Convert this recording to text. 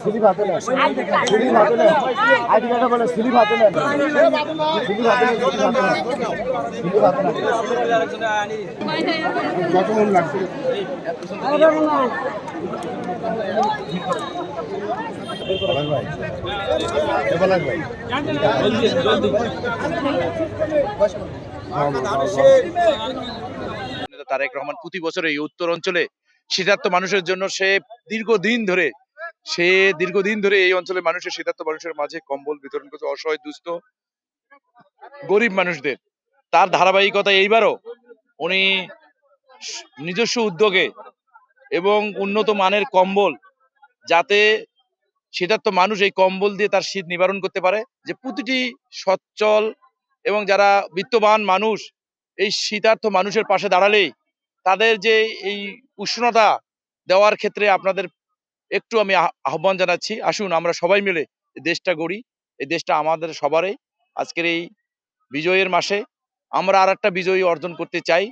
Slip হাতে নেন, slip হাতে নেন, আইডি কার্ডটা বলে স্লিপ হাতে নেন, স্লিপ হাতে নেন, স্লিপ হাতে নেন, স্লিপ হাতে নেন। কত মন লাগছে? ভাই, ভাই, তারেক রহমান প্রতি বছর এই উত্তর অঞ্চলে শীতার্ত মানুষের জন্য দীর্ঘদিন ধরে এই অঞ্চলের মানুষের শীতার্ত মানুষের মাঝে কম্বল বিতরণ করছে, অসহায় দুস্থ গরিব মানুষদের। তার ধারাবাহিকতা এইবারও উনি নিজস্ব উদ্যোগে এবং উন্নত মানের কম্বল, যাতে শীতার্ত মানুষ এই কম্বল দিয়ে তার শীত নিবারণ করতে পারে, যে প্রতিটি সচ্ছল এবং যারা বিত্তবান মানুষ এই শীতার্ত মানুষের পাশে দাঁড়ালেই তাদের যে এই উষ্ণতা দেওয়ার ক্ষেত্রে আপনাদের একটু আমি আহ্বান জানাচ্ছি, আসুন আমরা সবাই মিলে এই দেশটা গড়ি। এই দেশটা আমাদের সবারই। আজকের এই বিজয়ের মাসে আমরা আর একটা বিজয়ী অর্জন করতে চাই।